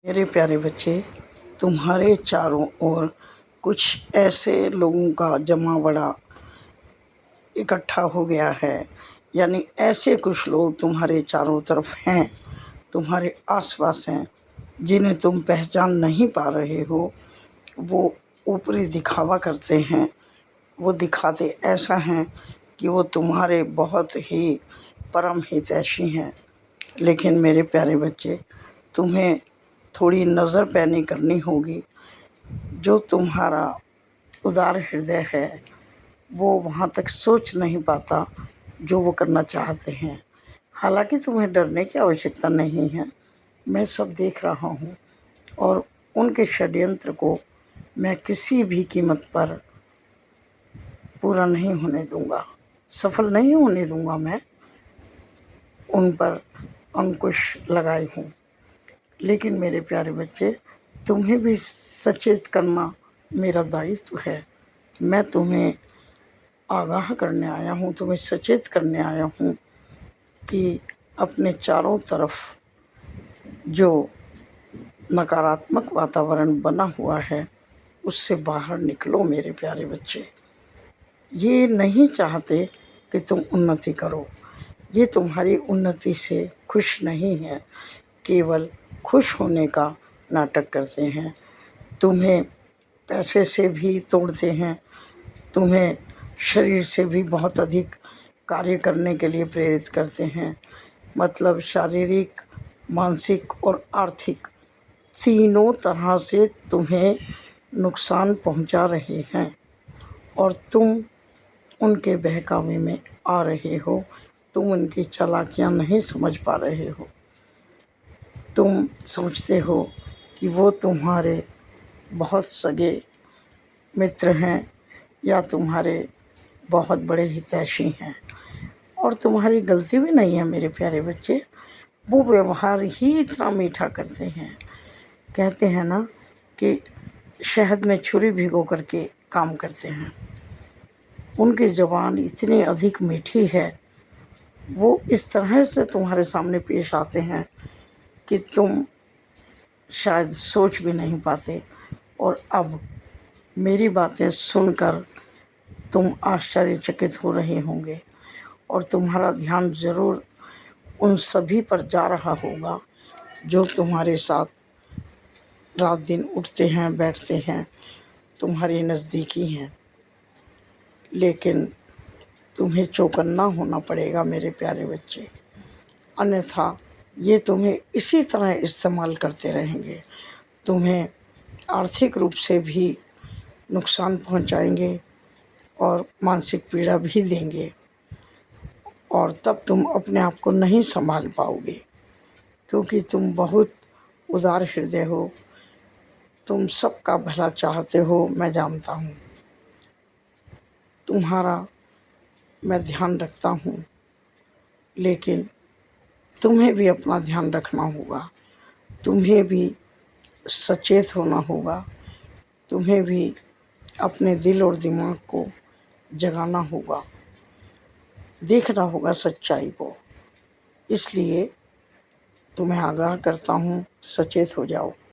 मेरे प्यारे बच्चे, तुम्हारे चारों ओर कुछ ऐसे लोगों का जमावड़ा इकट्ठा हो गया है। यानी ऐसे कुछ लोग तुम्हारे चारों तरफ हैं, तुम्हारे आसपास हैं, जिन्हें तुम पहचान नहीं पा रहे हो। वो ऊपरी दिखावा करते हैं, वो दिखाते ऐसा हैं कि वो तुम्हारे बहुत ही परम हितैषी हैं। लेकिन मेरे प्यारे बच्चे, तुम्हें थोड़ी नज़र पैनी करनी होगी। जो तुम्हारा उदार हृदय है वो वहाँ तक सोच नहीं पाता जो वो करना चाहते हैं। हालांकि तुम्हें डरने की आवश्यकता नहीं है, मैं सब देख रहा हूँ और उनके षड्यंत्र को मैं किसी भी कीमत पर पूरा नहीं होने दूँगा, सफल नहीं होने दूँगा। मैं उन पर अंकुश लगाई हूँ। लेकिन मेरे प्यारे बच्चे, तुम्हें भी सचेत करना मेरा दायित्व है। मैं तुम्हें आगाह करने आया हूँ, तुम्हें सचेत करने आया हूँ कि अपने चारों तरफ जो नकारात्मक वातावरण बना हुआ है उससे बाहर निकलो। मेरे प्यारे बच्चे, ये नहीं चाहते कि तुम उन्नति करो, ये तुम्हारी उन्नति से खुश नहीं है, केवल खुश होने का नाटक करते हैं। तुम्हें पैसे से भी तोड़ते हैं, तुम्हें शरीर से भी बहुत अधिक कार्य करने के लिए प्रेरित करते हैं। मतलब शारीरिक, मानसिक और आर्थिक तीनों तरह से तुम्हें नुकसान पहुंचा रहे हैं और तुम उनके बहकावे में आ रहे हो। तुम उनकी चालाकियां नहीं समझ पा रहे हो। तुम सोचते हो कि वो तुम्हारे बहुत सगे मित्र हैं या तुम्हारे बहुत बड़े हितैषी हैं, और तुम्हारी गलती भी नहीं है मेरे प्यारे बच्चे। वो व्यवहार ही इतना मीठा करते हैं। कहते हैं ना कि शहद में छुरी भिगो करके काम करते हैं। उनकी ज़बान इतनी अधिक मीठी है, वो इस तरह से तुम्हारे सामने पेश आते हैं कि तुम शायद सोच भी नहीं पाते। और अब मेरी बातें सुनकर तुम आश्चर्यचकित हो रहे होंगे और तुम्हारा ध्यान ज़रूर उन सभी पर जा रहा होगा जो तुम्हारे साथ रात दिन उठते हैं, बैठते हैं, तुम्हारी नज़दीकी हैं। लेकिन तुम्हें चौकन्ना होना पड़ेगा मेरे प्यारे बच्चे, अन्यथा ये तुम्हें इसी तरह इस्तेमाल करते रहेंगे। तुम्हें आर्थिक रूप से भी नुकसान पहुंचाएंगे और मानसिक पीड़ा भी देंगे, और तब तुम अपने आप को नहीं संभाल पाओगे, क्योंकि तुम बहुत उदार हृदय हो। तुम सबका भला चाहते हो, मैं जानता हूँ। तुम्हारा मैं ध्यान रखता हूँ, लेकिन तुम्हें भी अपना ध्यान रखना होगा। तुम्हें भी सचेत होना होगा। तुम्हें भी अपने दिल और दिमाग को जगाना होगा, देखना होगा सच्चाई को। इसलिए तुम्हें आगाह करता हूँ, सचेत हो जाओ।